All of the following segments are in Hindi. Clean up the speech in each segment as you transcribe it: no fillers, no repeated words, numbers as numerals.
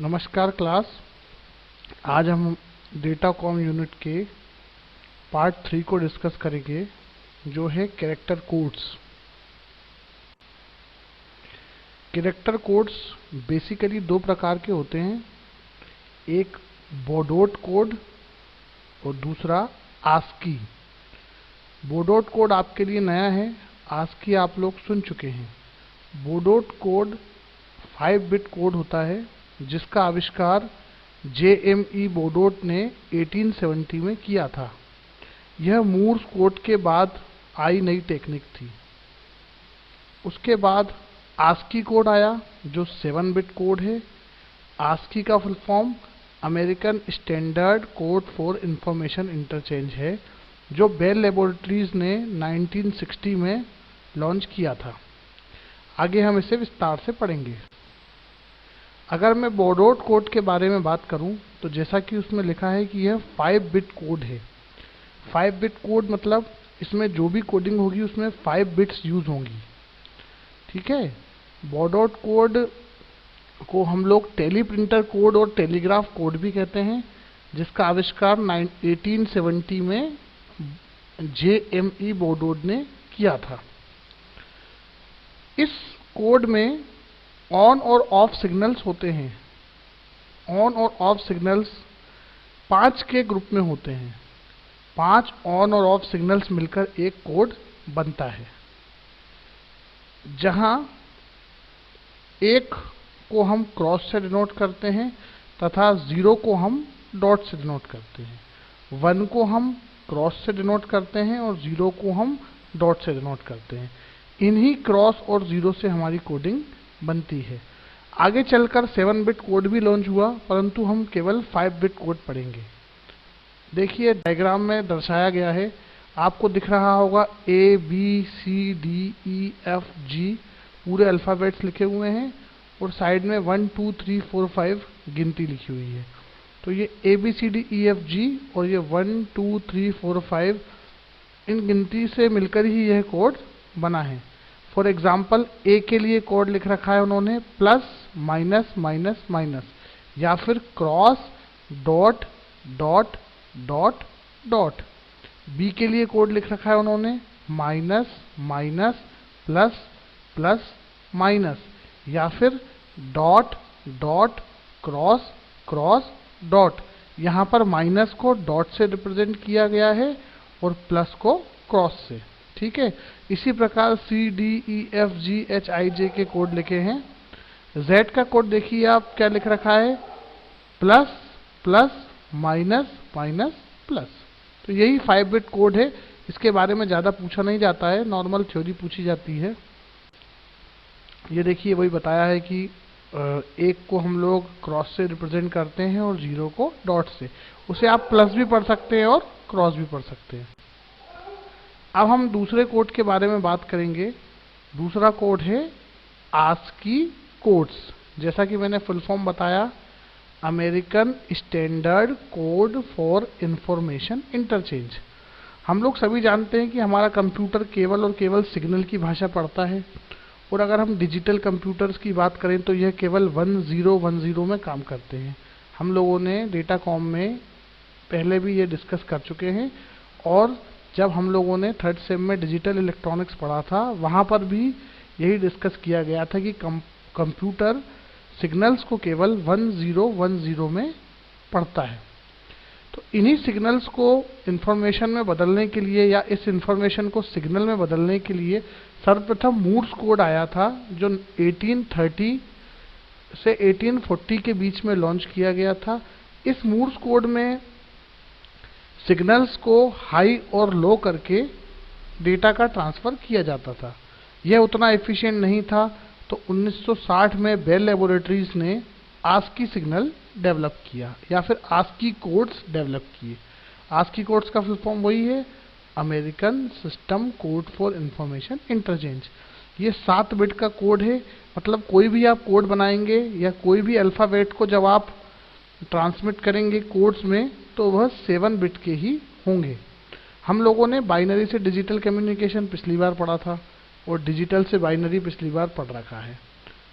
नमस्कार क्लास। आज हम डेटा कॉम यूनिट के पार्ट 3 को डिस्कस करेंगे, जो है character codes. Character codes basically दो प्रकार के होते हैं, एक बोडोट कोड और दूसरा आस्की। बोडोट कोड आपके लिए नया है, आस्की आप लोग सुन चुके हैं। बोडोट कोड 5 बिट कोड होता है, जिसका आविष्कार JME बोडोट ने 1870 में किया था। यह मूर्स कोड के बाद आई नई टेक्निक थी। उसके बाद आस्की कोड आया, जो 7 बिट कोड है। आस्की का full form American standard code for information interchange है, जो बेल लेबोरेटरीज ने 1960 में लॉन्च किया था। आगे हम इसे विस्तार से पढ़ेंगे। अगर मैं बोडोट कोड के बारे में बात करूं, तो जैसा कि उसमें लिखा है कि यह 5 बिट कोड है। 5 बिट कोड मतलब इसमें जो भी कोडिंग होगी उसमें 5 बिट्स यूज होंगी। ठीक है। बोडोट कोड को हम लोग टेलीप्रिंटर कोड और टेलीग्राफ कोड भी कहते हैं, जिसका आविष्कार 1870 में JME बोडोट ने किया था। इस कोड में ऑन और ऑफ सिग्नल्स होते हैं। ऑन और ऑफ सिग्नल्स 5 के ग्रुप में होते हैं। 5 ऑन और ऑफ सिग्नल्स मिलकर एक कोड बनता है, जहां एक को हम क्रॉस से डिनोट करते हैं तथा 0 को हम डॉट से डिनोट करते हैं। 1 को हम क्रॉस से डिनोट करते हैं और 0 को हम डॉट से डिनोट करते हैं। इन्हीं क्रॉस और 0 से हमारी कोडिंग बनती है। आगे चलकर 7 बिट कोड भी लॉन्च हुआ, परंतु हम केवल 5 बिट कोड पढ़ेंगे। देखिए डायग्राम में दर्शाया गया है, आपको दिख रहा होगा ABCDEFG पूरे अल्फ़ाबेट्स लिखे हुए हैं और साइड में 1 2 3 4 5 गिनती लिखी हुई है। तो ये ABCDEFG और ये 1 2 3 4 5 इन गिनती से मिलकर ही यह कोड बना है। फॉर एग्जाम्पल ए के लिए कोड लिख रखा है उन्होंने प्लस माइनस माइनस माइनस, या फिर cross dot dot dot dot. B के लिए कोड लिख रखा है उन्होंने minus minus plus plus minus, या फिर dot dot cross cross dot. यहाँ पर माइनस को डॉट से रिप्रेजेंट किया गया है और प्लस को क्रॉस से। ठीक है। इसी प्रकार CDEFGHIJ के कोड लिखे हैं। Z का कोड देखिए आप क्या लिख रखा है, plus plus minus minus plus. तो यही 5 बिट कोड है। इसके बारे में ज़्यादा पूछा नहीं जाता है, नॉर्मल थ्योरी पूछी जाती है। ये देखिए वही बताया है कि एक को हम लोग क्रॉस से रिप्रेजेंट करते हैं और 0 को डॉट से। उसे आप प्लस भी पढ़ सकते हैं और क्रॉस भी पढ़ सकते हैं। अब हम दूसरे कोड के बारे में बात करेंगे। दूसरा कोड है आस्की कोड्स। जैसा कि मैंने फुल फॉर्म बताया, American standard code for information interchange. हम लोग सभी जानते हैं कि हमारा कंप्यूटर केवल और केवल सिग्नल की भाषा पढ़ता है, और अगर हम डिजिटल कंप्यूटर्स की बात करें तो यह केवल 1010 में काम करते हैं। हम लोगों ने डेटा कॉम में पहले भी ये डिस्कस कर चुके हैं, और जब हम लोगों ने 3rd सेम में डिजिटल इलेक्ट्रॉनिक्स पढ़ा था, वहाँ पर भी यही डिस्कस किया गया था कि कंप्यूटर सिग्नल्स को केवल 1010 में पढ़ता है। तो इन्हीं सिग्नल्स को इंफॉर्मेशन में बदलने के लिए, या इस इंफॉर्मेशन को सिग्नल में बदलने के लिए सर्वप्रथम मूर्स कोड आया था, जो 1830 से 1840 के बीच में लॉन्च किया गया था। इस मूर्स कोड में सिग्नल्स को हाई और लो करके डेटा का ट्रांसफ़र किया जाता था। यह उतना एफिशिएंट नहीं था, तो 1960 में बेल लेबोरेटरीज ने आस्की सिग्नल डेवलप किया, या फिर आस्की कोड्स डेवलप किए। आस्की कोड्स का फुल फॉर्म वही है, American system code for information interchange. ये 7 बिट का कोड है। मतलब कोई भी आप कोड बनाएंगे या कोई भी अल्फ़ाबेट को जब आप ट्रांसमिट करेंगे कोड्स में, तो वह 7 बिट के ही होंगे। हम लोगों ने बाइनरी से डिजिटल कम्युनिकेशन पिछली बार पढ़ा था, और डिजिटल से बाइनरी पिछली बार पढ़ रखा है।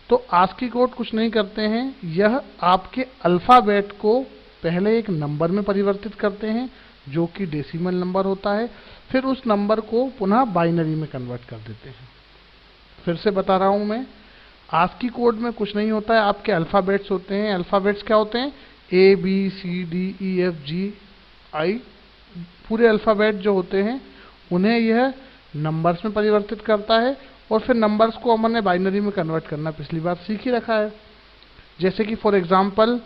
तो ASCII कोड कुछ नहीं करते हैं, यह आपके अल्फ़ाबेट को पहले एक नंबर में परिवर्तित करते हैं जो कि डेसिमल नंबर होता है, फिर उस नंबर को पुनः बाइनरी में कन्वर्ट कर देते हैं। फिर से बता रहा हूं मैं, ASCII कोड में कुछ नहीं होता है, आपके अल्फ़ाबेट्स होते हैं। अल्फ़ाबेट्स क्या होते हैं? A B C D E F G I, पूरे अल्फ़ाबेट जो होते हैं उन्हें यह नंबर्स में परिवर्तित करता है और फिर नंबर्स को हमने बाइनरी में कन्वर्ट करना पिछली बार सीख ही रखा है। जैसे कि फॉर एग्जांपल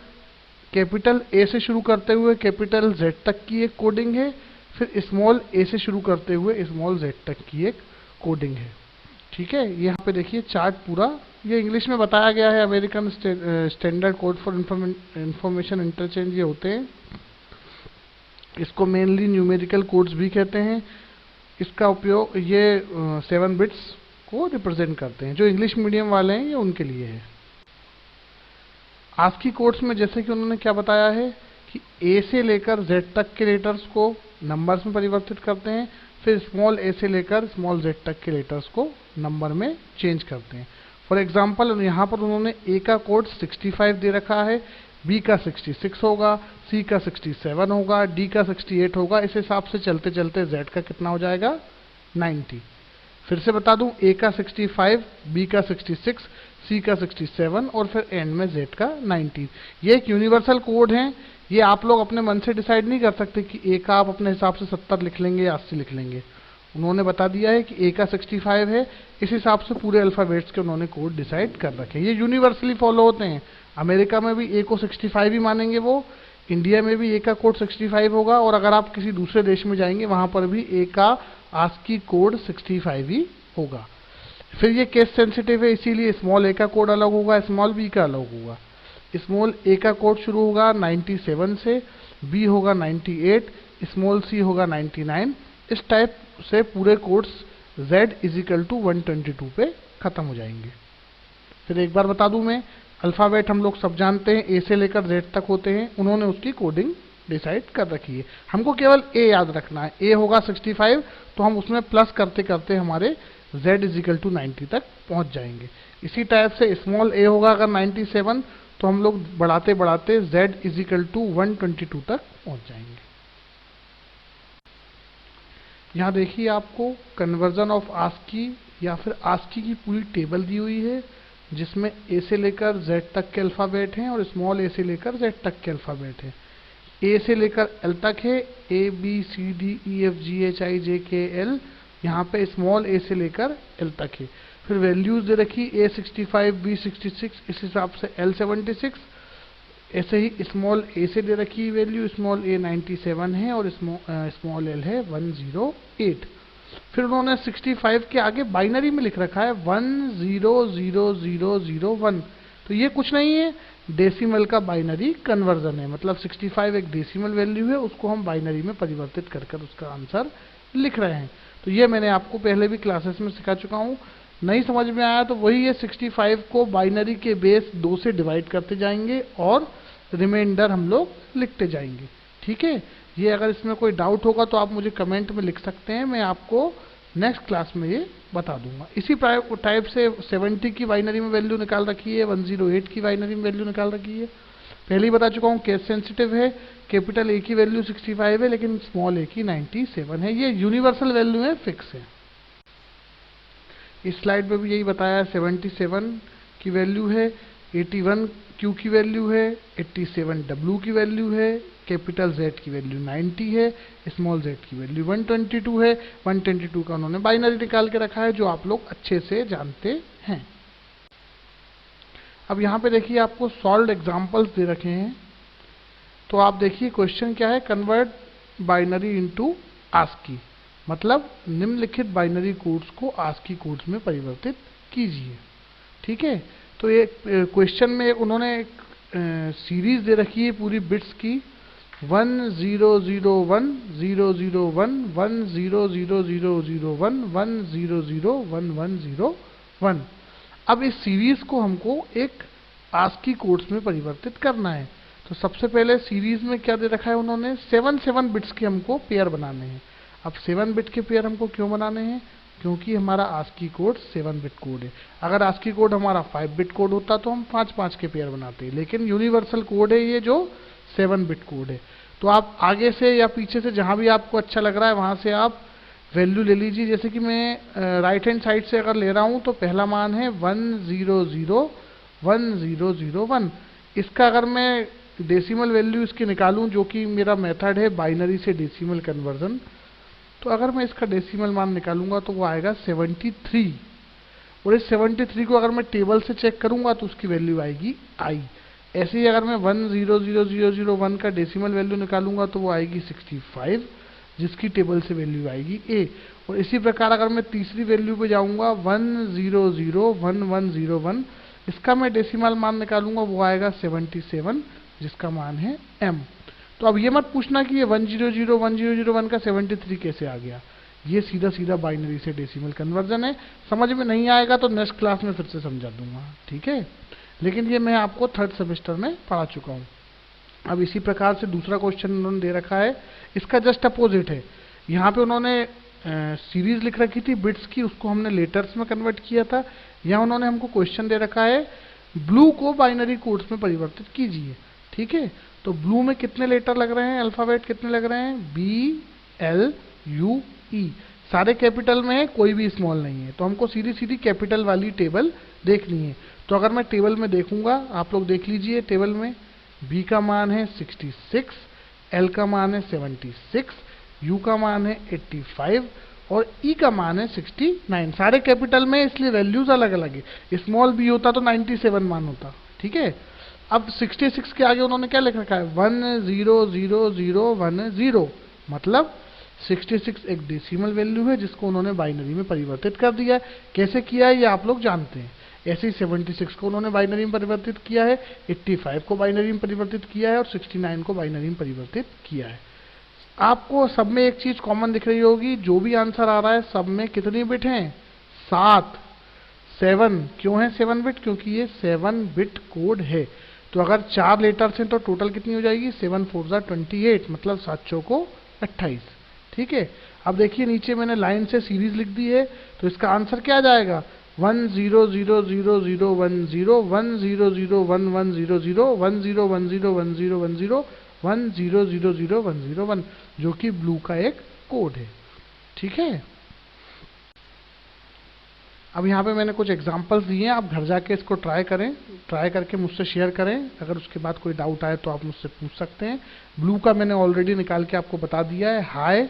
कैपिटल A से शुरू करते हुए कैपिटल Z तक की एक कोडिंग है, फिर स्मॉल a से शुरू करते हुए स्मॉल z तक की एक कोडिंग है। ठीक है, यहाँ पे देखिए चार्ट पूरा ये इंग्लिश में बताया गया है। American standard code for information interchange ये होते हैं। इसको मेनली न्यूमेरिकल कोड्स भी कहते हैं। इसका उपयोग ये 7 बिट्स को रिप्रेजेंट करते हैं। जो इंग्लिश मीडियम वाले हैं ये उनके लिए है। ASCII कोड्स में जैसे कि उन्होंने क्या बताया है कि A से लेकर Z तक के लेटर्स को नंबर्स में परिवर्तित करते हैं, फिर स्मॉल a से लेकर स्मॉल z तक के लेटर्स को नंबर में चेंज करते हैं। फॉर एग्जांपल यहाँ पर उन्होंने A का कोड 65 दे रखा है, B का 66 होगा, C का 67 होगा, D का 68 होगा। इस हिसाब से चलते चलते Z का कितना हो जाएगा? 90। फिर से बता दूं, A का 65, B का 66, C का 67 और फिर एंड में Z का 19। ये एक यूनिवर्सल कोड है। ये आप लोग अपने मन से डिसाइड नहीं कर सकते कि A का आप अपने हिसाब से 70 लिख लेंगे या 80 लिख लेंगे। उन्होंने बता दिया है कि A का 65 है, इस हिसाब से पूरे अल्फ़ाबेट्स के उन्होंने कोड डिसाइड कर रखे हैं। ये यूनिवर्सली फॉलो होते हैं। अमेरिका में भी A को 65 ही मानेंगे वो, इंडिया में भी A का कोड 65 होगा, और अगर आप किसी दूसरे देश में जाएंगे वहाँ पर भी A का ASCII कोड 65 ही होगा। फिर ये केस सेंसिटिव है, इसीलिए स्मॉल a का कोड अलग होगा, स्मॉल b का अलग होगा। स्मॉल a का कोड शुरू होगा 97 से, b होगा 98, स्मॉल c होगा 99। इस टाइप से पूरे कोड्स z इजिकल टू 122 पे खत्म हो जाएंगे। फिर एक बार बता दूं मैं, अल्फ़ाबेट हम लोग सब जानते हैं, a से लेकर z तक होते हैं। उन्होंने उसकी कोडिंग डिसाइड कर रखी है। हमको केवल a याद रखना है। a होगा 65, तो हम उसमें प्लस करते करते हमारे z इजिकल टू 90 तक पहुंच जाएंगे। इसी टाइप से स्मॉल a होगा अगर 97, तो हम लोग बढ़ाते बढ़ाते z इजिकल टू 122 तक पहुंच जाएंगे। यहाँ देखिए आपको कन्वर्जन ऑफ ASCII या फिर ASCII की पूरी टेबल दी हुई है, जिसमें a से लेकर z तक के अल्फ़ाबेट हैं और स्मॉल a से लेकर z तक के अल्फ़ाबेट हैं। a से लेकर l तक है, a b c d e f g h i j k l। यहाँ पे स्मॉल a से लेकर l तक है। फिर वैल्यूज दे रखी a 65, b 66, इस हिसाब से l 76। ऐसे ही स्मॉल a से दे रखी वैल्यू, स्मॉल a 97 है और स्मॉल l है 108। फिर उन्होंने 65 के आगे बाइनरी में लिख रखा है 100001। तो ये कुछ नहीं है, डेसिमल का बाइनरी कन्वर्जन है। मतलब 65 एक डेसिमल वैल्यू है, उसको हम बाइनरी में परिवर्तित कर कर उसका आंसर लिख रहे हैं। तो ये मैंने आपको पहले भी क्लासेस में सिखा चुका हूँ। नहीं समझ में आया तो वही है, 65 को बाइनरी के बेस 2 से डिवाइड करते जाएंगे और रिमाइंडर हम लोग लिखते जाएंगे। ठीक है, ये अगर इसमें कोई डाउट होगा तो आप मुझे कमेंट में लिख सकते हैं, मैं आपको नेक्स्ट क्लास में ये बता दूंगा। इसी टाइप से 70 की बाइनरी में वैल्यू निकाल रखी है, 108 की बाइनरी में वैल्यू निकाल रखी है। पहले ही बता चुका हूँ केस सेंसिटिव है, कैपिटल A की वैल्यू 65 है लेकिन स्मॉल a की 97 है। ये यूनिवर्सल वैल्यू है, फिक्स है। इस स्लाइड में भी यही बताया, 77 की वैल्यू है, 81 Q की वैल्यू है, 87 W की वैल्यू है, कैपिटल Z की वैल्यू 90 है, स्मॉल z की वैल्यू 122 है। 122 का उन्होंने बाइनरी निकाल के रखा है, जो आप लोग अच्छे से जानते हैं। अब यहाँ पे देखिए आपको सॉल्व्ड एग्जांपल्स दे रखे हैं। तो आप देखिए क्वेश्चन क्या है, कन्वर्ट बाइनरी इनटू ASCII, मतलब निम्नलिखित बाइनरी कोड्स को ASCII कोड्स में परिवर्तित कीजिए। ठीक है, तो ये क्वेश्चन में उन्होंने एक सीरीज दे रखी है पूरी बिट्स की, 1001 001 100001 10011101। अब इस सीरीज को हमको एक ASCII कोड्स में परिवर्तित करना है। तो सबसे पहले सीरीज में क्या दे रखा है उन्होंने, 7 बिट्स के हमको पेयर बनाने हैं। अब 7 बिट के पेयर हमको क्यों बनाने हैं, क्योंकि हमारा ASCII कोड 7 बिट कोड है। अगर ASCII कोड हमारा 5 बिट कोड होता तो हम 5-5 के पेयर बनाते, लेकिन यूनिवर्सल कोड है ये जो 7 बिट कोड है। तो आप आगे से या पीछे से जहाँ भी आपको अच्छा लग रहा है वहाँ से आप वैल्यू ले लीजिए। जैसे कि मैं राइट हैंड साइड से अगर ले रहा हूँ तो पहला मान है 1001001। इसका अगर मैं डेसिमल वैल्यू इसकी निकालूं, जो कि मेरा मेथड है बाइनरी से डेसिमल कन्वर्जन, तो अगर मैं इसका डेसिमल मान निकालूंगा तो वो आएगा 73। और इस 73 को अगर मैं टेबल से चेक करूंगा तो उसकी वैल्यू आएगी i। ऐसे ही अगर मैं 100001 का डेसिमल वैल्यू निकालूंगा तो वो आएगी 65, जिसकी टेबल से वैल्यू आएगी a। और इसी प्रकार अगर मैं तीसरी वैल्यू पे जाऊंगा 1001101, इसका मैं डेसिमल मान निकालूंगा वो आएगा 77, जिसका मान है m। तो अब ये मत पूछना कि ये 1001001 का 73 कैसे आ गया, ये सीधा सीधा बाइनरी से डेसिमल कन्वर्जन है। समझ में नहीं आएगा तो नेक्स्ट क्लास में फिर से समझा दूंगा, ठीक है। लेकिन ये मैं आपको 3rd सेमेस्टर में पढ़ा चुका हूँ। अब इसी प्रकार से दूसरा क्वेश्चन उन्होंने दे रखा है, इसका जस्ट अपोजिट है। यहाँ पे उन्होंने सीरीज लिख रखी थी बिट्स की, उसको हमने लेटर्स में कन्वर्ट किया था। यहाँ उन्होंने हमको क्वेश्चन दे रखा है ब्लू को बाइनरी कोड्स में परिवर्तित कीजिए, ठीक है। तो ब्लू में कितने लेटर लग रहे हैं, अल्फाबेट कितने लग रहे हैं, BLUE, सारे कैपिटल में है, कोई भी स्मॉल नहीं है। तो हमको सीधी सीधी कैपिटल वाली टेबल देखनी है। तो अगर मैं टेबल में देखूंगा, आप लोग देख लीजिए टेबल में, B का मान है 66, L का मान है 76, U का मान है 85 और E का मान है 69। सारे कैपिटल में, इसलिए वैल्यूज अलग अलग है। स्मॉल b होता तो 97 मान होता, ठीक है। अब 66 के आगे उन्होंने क्या लिख रखा है, 100010, मतलब 66 एक डेसिमल वैल्यू है जिसको उन्होंने बाइनरी में परिवर्तित कर दिया है। कैसे किया है ये आप लोग जानते हैं। ऐसे ही 76 को उन्होंने बाइनरी में परिवर्तित किया है, 85 को बाइनरी में परिवर्तित किया है और 69 को बाइनरी में परिवर्तित किया है। आपको सब में एक चीज कॉमन दिख रही होगी, जो भी आंसर आ रहा है सब में कितनी बिट हैं, 7। 7 क्यों है 7 बिट, क्योंकि ये 7 बिट कोड है। तो अगर 4 लेटर्स हैं तो टोटल कितनी हो जाएगी, 7 4 28, मतलब 7 चौको 28, ठीक है। अब देखिए नीचे मैंने लाइन से सीरीज लिख दी है, तो इसका आंसर क्या आ जाएगा, 10001010, 10001100, 1000100101, जो कि ब्लू का एक कोड है, ठीक है। अब यहाँ पे मैंने कुछ एग्जांपल्स दिए हैं, आप घर जाके इसको ट्राई करें, ट्राई करके मुझसे शेयर करें। अगर उसके बाद कोई डाउट आए तो आप मुझसे पूछ सकते हैं। ब्लू का मैंने ऑलरेडी निकाल के आपको बता दिया है, हाई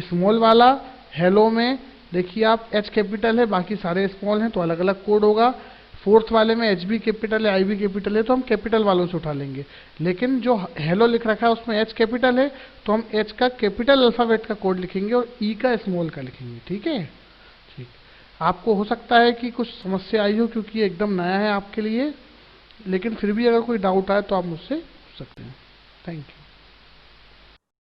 स्मॉल वाला। हेलो में देखिए आप H कैपिटल है, बाकी सारे स्मॉल हैं तो अलग अलग कोड होगा। 4th वाले में HB कैपिटल है, IB कैपिटल है, तो हम कैपिटल वालों से उठा लेंगे। लेकिन जो हेलो लिख रखा है उसमें H कैपिटल है, तो हम H का कैपिटल अल्फाबेट का कोड लिखेंगे और E का स्मॉल का लिखेंगे, ठीक है। ठीक, आपको हो सकता है कि कुछ समस्या आई हो क्योंकि ये एकदम नया है आपके लिए, लेकिन फिर भी अगर कोई डाउट आए तो आप मुझसे पूछ सकते हैं। Thank you.